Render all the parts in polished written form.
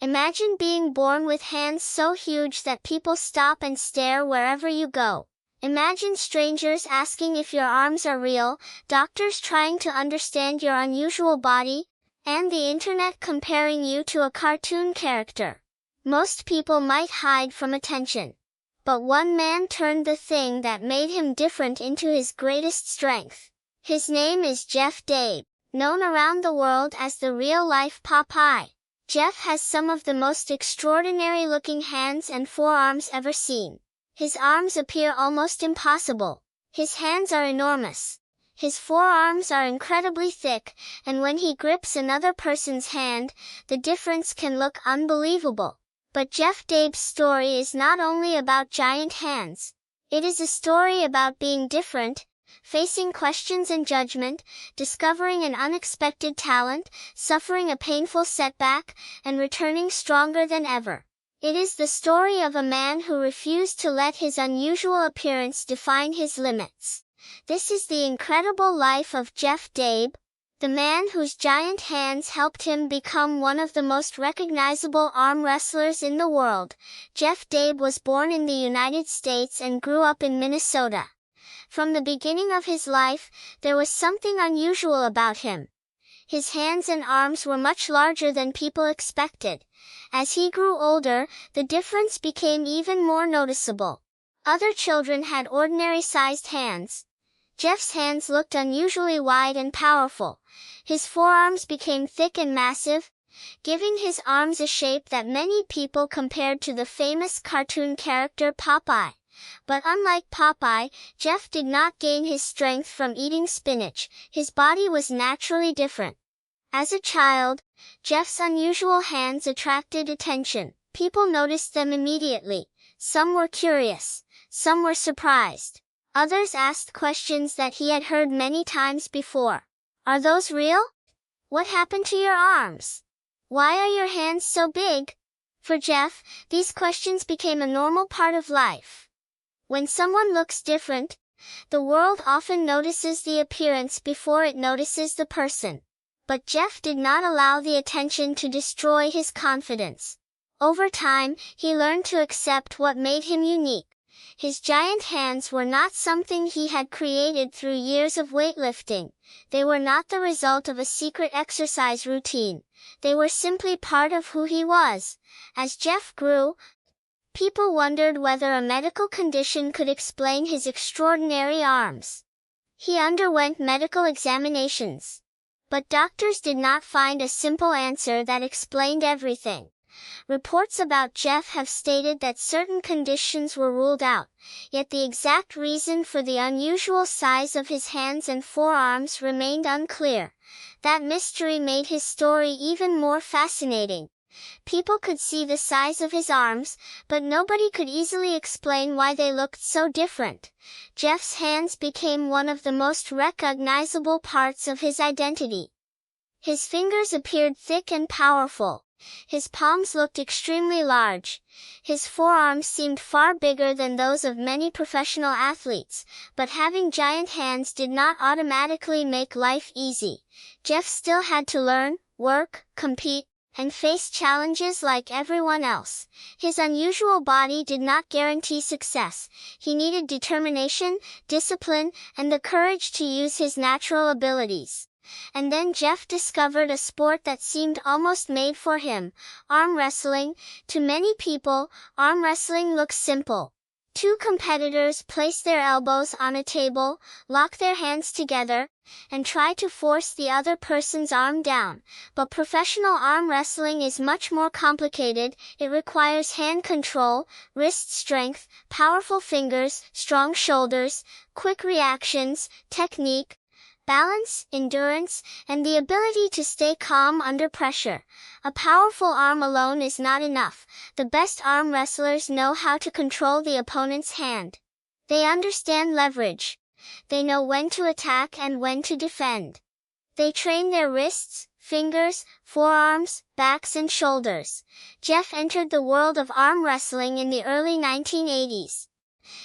Imagine being born with hands so huge that people stop and stare wherever you go. Imagine strangers asking if your arms are real, doctors trying to understand your unusual body, and the internet comparing you to a cartoon character. Most people might hide from attention. But one man turned the thing that made him different into his greatest strength. His name is Jeff Dabe, known around the world as the real-life Popeye. Jeff has some of the most extraordinary-looking hands and forearms ever seen. His arms appear almost impossible. His hands are enormous. His forearms are incredibly thick, and when he grips another person's hand, the difference can look unbelievable. But Jeff Dabe's story is not only about giant hands. It is a story about being different, facing questions and judgment, discovering an unexpected talent, suffering a painful setback, and returning stronger than ever. It is the story of a man who refused to let his unusual appearance define his limits. This is the incredible life of Jeff Dabe, the man whose giant hands helped him become one of the most recognizable arm wrestlers in the world. Jeff Dabe was born in the United States and grew up in Minnesota. From the beginning of his life, there was something unusual about him. His hands and arms were much larger than people expected. As he grew older, the difference became even more noticeable. Other children had ordinary-sized hands. Jeff's hands looked unusually wide and powerful. His forearms became thick and massive, giving his arms a shape that many people compared to the famous cartoon character Popeye. But unlike Popeye, Jeff did not gain his strength from eating spinach. His body was naturally different. As a child, Jeff's unusual hands attracted attention. People noticed them immediately. Some were curious. Some were surprised. Others asked questions that he had heard many times before. Are those real? What happened to your arms? Why are your hands so big? For Jeff, these questions became a normal part of life. When someone looks different, the world often notices the appearance before it notices the person. But Jeff did not allow the attention to destroy his confidence. Over time, he learned to accept what made him unique. His giant hands were not something he had created through years of weightlifting. They were not the result of a secret exercise routine. They were simply part of who he was. As Jeff grew, people wondered whether a medical condition could explain his extraordinary arms. He underwent medical examinations. But doctors did not find a simple answer that explained everything. Reports about Jeff have stated that certain conditions were ruled out, yet the exact reason for the unusual size of his hands and forearms remained unclear. That mystery made his story even more fascinating. People could see the size of his arms, but nobody could easily explain why they looked so different. Jeff's hands became one of the most recognizable parts of his identity. His fingers appeared thick and powerful. His palms looked extremely large. His forearms seemed far bigger than those of many professional athletes, but having giant hands did not automatically make life easy. Jeff still had to learn, work, compete, and face challenges like everyone else. His unusual body did not guarantee success. He needed determination, discipline, and the courage to use his natural abilities. And then Jeff discovered a sport that seemed almost made for him, arm wrestling. To many people, arm wrestling looks simple. Two competitors place their elbows on a table, lock their hands together, and try to force the other person's arm down. But professional arm wrestling is much more complicated. It requires hand control, wrist strength, powerful fingers, strong shoulders, quick reactions, technique, balance, endurance, and the ability to stay calm under pressure. A powerful arm alone is not enough. The best arm wrestlers know how to control the opponent's hand. They understand leverage. They know when to attack and when to defend. They train their wrists, fingers, forearms, backs, and shoulders. Jeff entered the world of arm wrestling in the early 1980s.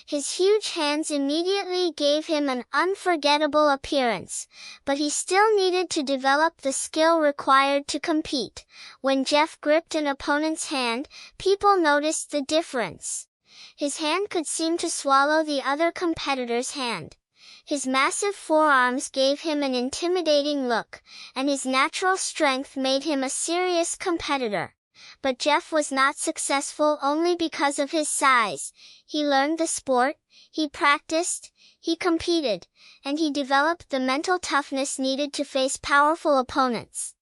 His huge hands immediately gave him an unforgettable appearance, but he still needed to develop the skill required to compete. When Jeff gripped an opponent's hand, people noticed the difference. His hand could seem to swallow the other competitor's hand. His massive forearms gave him an intimidating look, and his natural strength made him a serious competitor. But Jeff was not successful only because of his size. He learned the sport, he practiced, he competed, and he developed the mental toughness needed to face powerful opponents.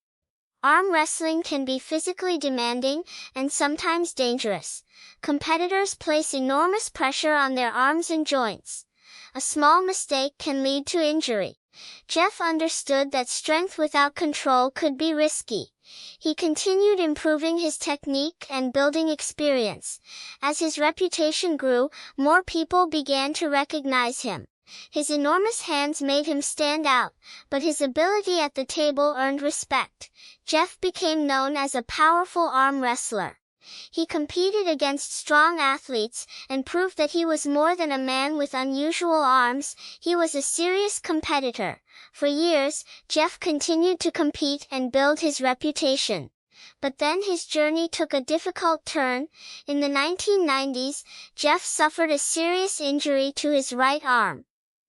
Arm wrestling can be physically demanding and sometimes dangerous. Competitors place enormous pressure on their arms and joints. A small mistake can lead to injury. Jeff understood that strength without control could be risky. He continued improving his technique and building experience. As his reputation grew, more people began to recognize him. His enormous hands made him stand out, but his ability at the table earned respect. Jeff became known as a powerful arm wrestler. He competed against strong athletes and proved that he was more than a man with unusual arms. He was a serious competitor. For years, Jeff continued to compete and build his reputation. But then his journey took a difficult turn. In the 1990s, Jeff suffered a serious injury to his right arm.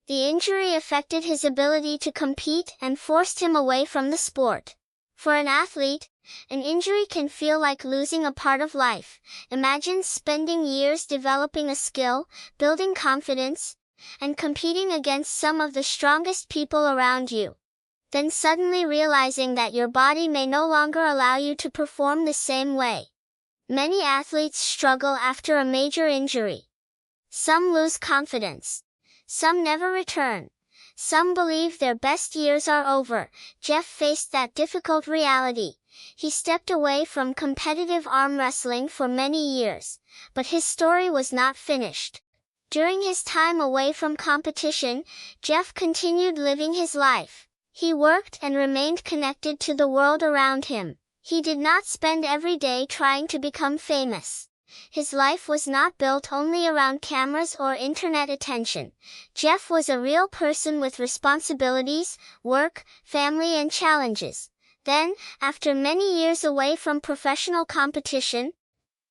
The injury affected his ability to compete and forced him away from the sport. For an athlete, an injury can feel like losing a part of life. Imagine spending years developing a skill, building confidence, and competing against some of the strongest people around you. Then suddenly realizing that your body may no longer allow you to perform the same way. Many athletes struggle after a major injury. Some lose confidence. Some never return. Some believe their best years are over. Jeff faced that difficult reality. He stepped away from competitive arm wrestling for many years, but his story was not finished. During his time away from competition, Jeff continued living his life. He worked and remained connected to the world around him. He did not spend every day trying to become famous. His life was not built only around cameras or internet attention. Jeff was a real person with responsibilities, work, family, and challenges. Then, after many years away from professional competition,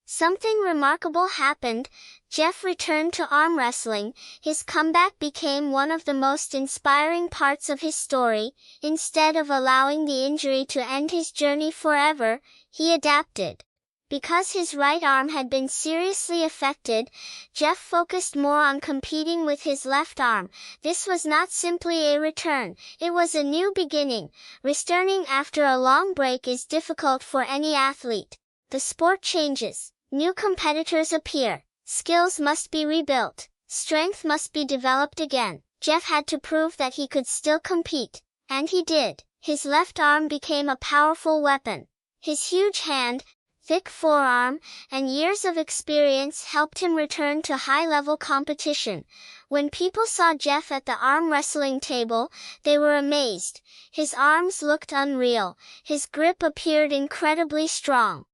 something remarkable happened. Jeff returned to arm wrestling. His comeback became one of the most inspiring parts of his story. Instead of allowing the injury to end his journey forever, he adapted. Because his right arm had been seriously affected, Jeff focused more on competing with his left arm. This was not simply a return, it was a new beginning. Returning after a long break is difficult for any athlete. The sport changes, new competitors appear, skills must be rebuilt, strength must be developed again. Jeff had to prove that he could still compete, and he did. His left arm became a powerful weapon. His huge hand, thick forearm, and years of experience helped him return to high-level competition. When people saw Jeff at the arm wrestling table, they were amazed. His arms looked unreal. His grip appeared incredibly strong.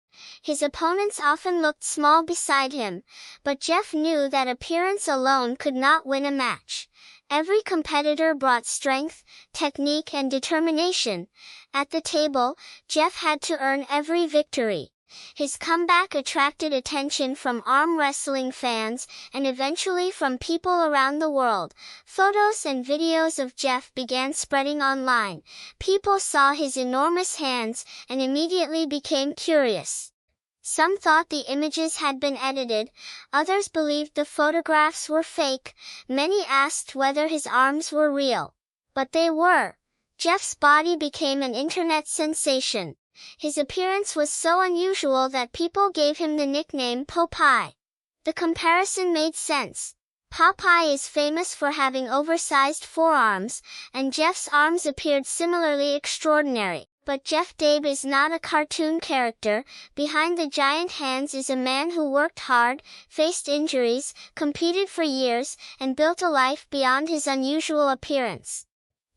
His opponents often looked small beside him, but Jeff knew that appearance alone could not win a match. Every competitor brought strength, technique, and determination. At the table, Jeff had to earn every victory. His comeback attracted attention from arm wrestling fans and eventually from people around the world. Photos and videos of Jeff began spreading online. People saw his enormous hands and immediately became curious. Some thought the images had been edited, others believed the photographs were fake. Many asked whether his arms were real. But they were. Jeff's body became an internet sensation. His appearance was so unusual that people gave him the nickname Popeye. The comparison made sense. Popeye is famous for having oversized forearms, and Jeff's arms appeared similarly extraordinary. But Jeff Dabe is not a cartoon character. Behind the giant hands is a man who worked hard, faced injuries, competed for years, and built a life beyond his unusual appearance.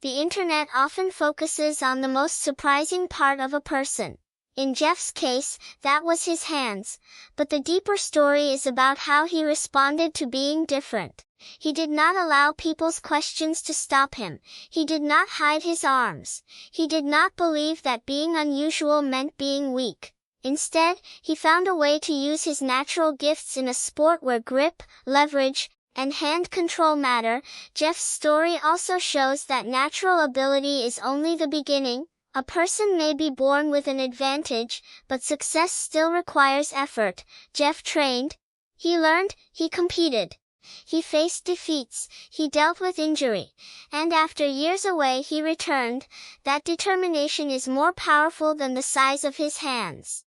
The internet often focuses on the most surprising part of a person. In Jeff's case, that was his hands. But the deeper story is about how he responded to being different. He did not allow people's questions to stop him. He did not hide his arms. He did not believe that being unusual meant being weak. Instead, he found a way to use his natural gifts in a sport where grip, leverage, and hand control matter. Jeff's story also shows that natural ability is only the beginning. A person may be born with an advantage, but success still requires effort. Jeff trained. He learned, he competed. He faced defeats, he dealt with injury. And after years away he returned. That determination is more powerful than the size of his hands.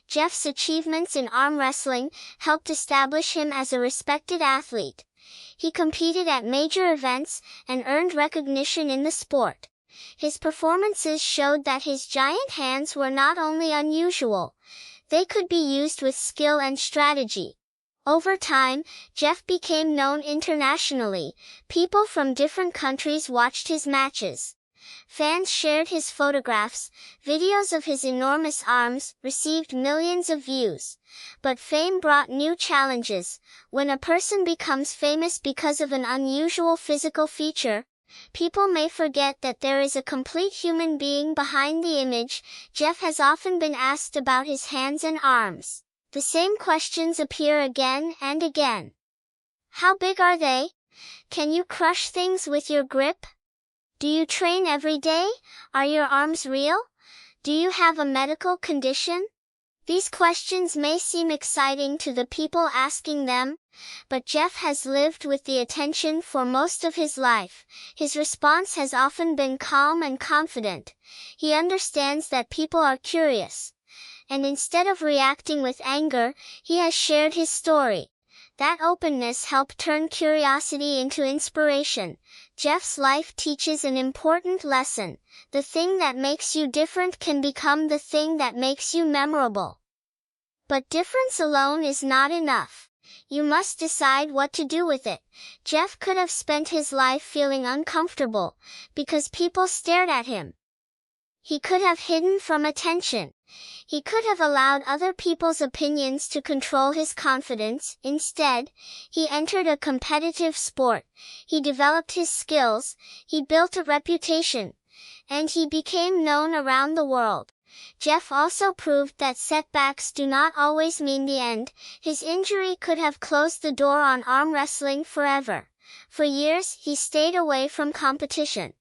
Jeff's achievements in arm wrestling helped establish him as a respected athlete. He competed at major events and earned recognition in the sport. His performances showed that his giant hands were not only unusual, they could be used with skill and strategy. Over time, Jeff became known internationally. People from different countries watched his matches. Fans shared his photographs. Videos of his enormous arms received millions of views. But fame brought new challenges. When a person becomes famous because of an unusual physical feature, people may forget that there is a complete human being behind the image. Jeff has often been asked about his hands and arms. The same questions appear again and again. How big are they? Can you crush things with your grip? Do you train every day? Are your arms real? Do you have a medical condition? These questions may seem exciting to the people asking them, but Jeff has lived with the attention for most of his life. His response has often been calm and confident. He understands that people are curious. And instead of reacting with anger, he has shared his story. That openness helped turn curiosity into inspiration. Jeff's life teaches an important lesson. The thing that makes you different can become the thing that makes you memorable. But difference alone is not enough. You must decide what to do with it. Jeff could have spent his life feeling uncomfortable because people stared at him. He could have hidden from attention. He could have allowed other people's opinions to control his confidence. Instead, he entered a competitive sport. He developed his skills, he built a reputation, and he became known around the world. Jeff also proved that setbacks do not always mean the end. His injury could have closed the door on arm wrestling forever. For years, he stayed away from competition.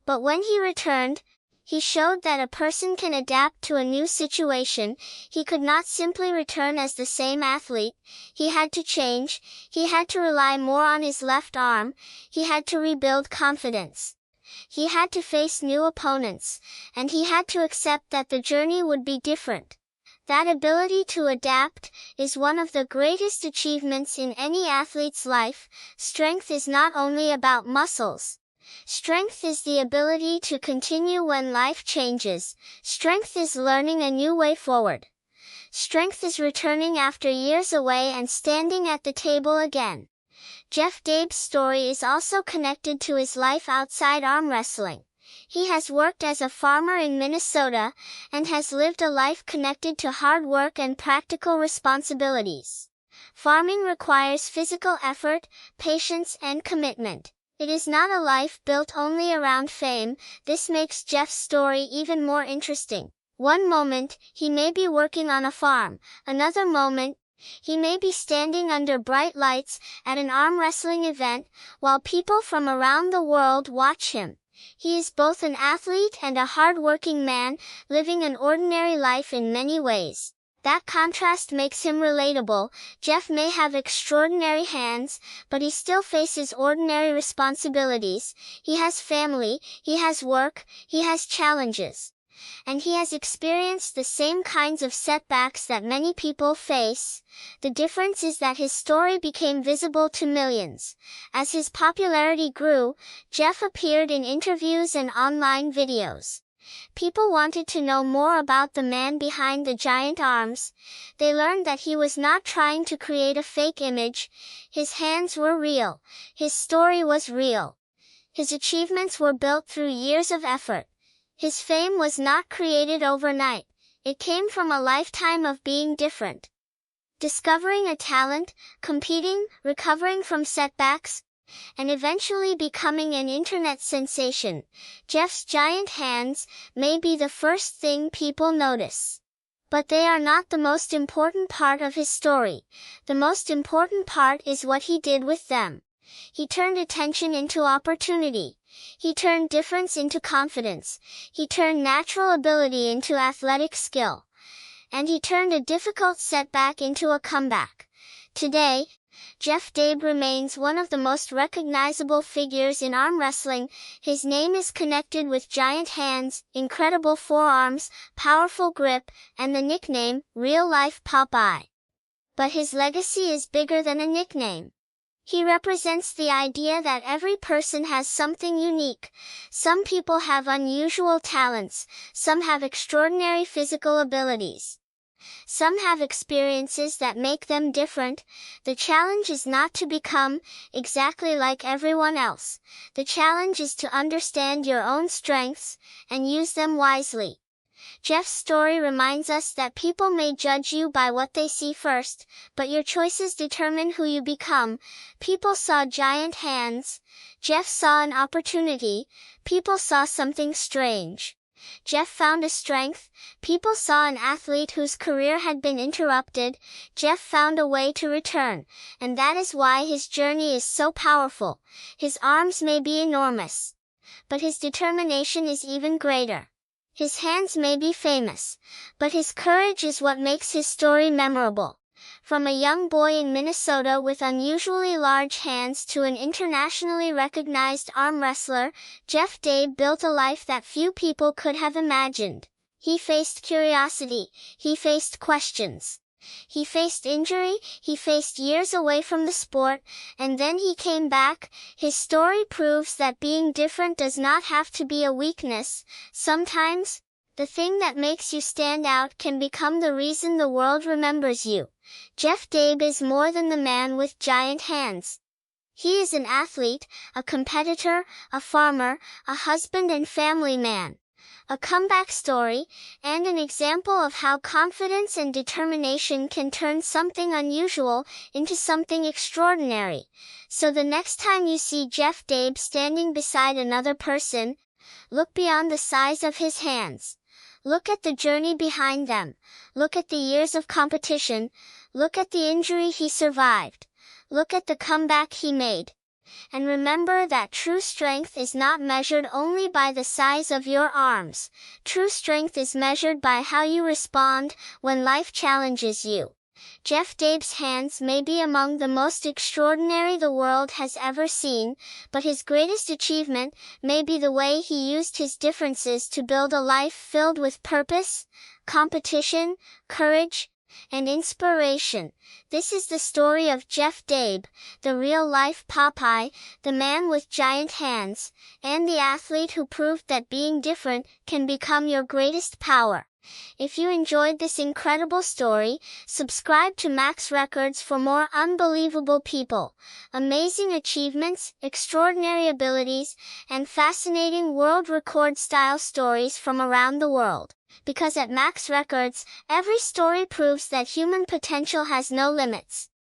But when he returned, he showed that a person can adapt to a new situation. He could not simply return as the same athlete. He had to change. He had to rely more on his left arm. He had to rebuild confidence. He had to face new opponents, and he had to accept that the journey would be different. That ability to adapt is one of the greatest achievements in any athlete's life. Strength is not only about muscles. Strength is the ability to continue when life changes. Strength is learning a new way forward. Strength is returning after years away and standing at the table again. Jeff Dabe's story is also connected to his life outside arm wrestling. He has worked as a farmer in Minnesota and has lived a life connected to hard work and practical responsibilities. Farming requires physical effort, patience, and commitment. It is not a life built only around fame. This makes Jeff's story even more interesting. One moment, he may be working on a farm. Another moment, he may be standing under bright lights at an arm wrestling event, while people from around the world watch him. He is both an athlete and a hard-working man, living an ordinary life in many ways. That contrast makes him relatable. Jeff may have extraordinary hands, but he still faces ordinary responsibilities. He has family, he has work, he has challenges. And he has experienced the same kinds of setbacks that many people face. The difference is that his story became visible to millions. As his popularity grew, Jeff appeared in interviews and online videos. People wanted to know more about the man behind the giant arms. They learned that he was not trying to create a fake image. His hands were real. His story was real. His achievements were built through years of effort. His fame was not created overnight. It came from a lifetime of being different. Discovering a talent, competing, recovering from setbacks, and eventually becoming an internet sensation. Jeff's giant hands may be the first thing people notice. But they are not the most important part of his story. The most important part is what he did with them. He turned attention into opportunity. He turned difference into confidence. He turned natural ability into athletic skill. And he turned a difficult setback into a comeback. Today, Jeff Dabe remains one of the most recognizable figures in arm wrestling. His name is connected with giant hands, incredible forearms, powerful grip, and the nickname, real-life Popeye. But his legacy is bigger than a nickname. He represents the idea that every person has something unique. Some people have unusual talents, some have extraordinary physical abilities. Some have experiences that make them different. The challenge is not to become exactly like everyone else. The challenge is to understand your own strengths and use them wisely. Jeff's story reminds us that people may judge you by what they see first, but your choices determine who you become. People saw giant hands. Jeff saw an opportunity. People saw something strange. Jeff found a strength. People saw an athlete whose career had been interrupted. Jeff found a way to return, and that is why his journey is so powerful. His arms may be enormous, but his determination is even greater. His hands may be famous, but his courage is what makes his story memorable. From a young boy in Minnesota with unusually large hands to an internationally recognized arm wrestler, Jeff Dabe built a life that few people could have imagined. He faced curiosity, he faced questions. He faced injury, he faced years away from the sport, and then he came back. His story proves that being different does not have to be a weakness. Sometimes, the thing that makes you stand out can become the reason the world remembers you. Jeff Dabe is more than the man with giant hands. He is an athlete, a competitor, a farmer, a husband and family man, a comeback story, and an example of how confidence and determination can turn something unusual into something extraordinary. So the next time you see Jeff Dabe standing beside another person, look beyond the size of his hands. Look at the journey behind them. Look at the years of competition. Look at the injury he survived. Look at the comeback he made. And remember that true strength is not measured only by the size of your arms. True strength is measured by how you respond when life challenges you. Jeff Dabe's hands may be among the most extraordinary the world has ever seen, but his greatest achievement may be the way he used his differences to build a life filled with purpose, competition, courage, and inspiration. This is the story of Jeff Dabe, the real-life Popeye, the man with giant hands, and the athlete who proved that being different can become your greatest power. If you enjoyed this incredible story, subscribe to Max Records for more unbelievable people, amazing achievements, extraordinary abilities, and fascinating world record-style stories from around the world. Because at Max Records, every story proves that human potential has no limits.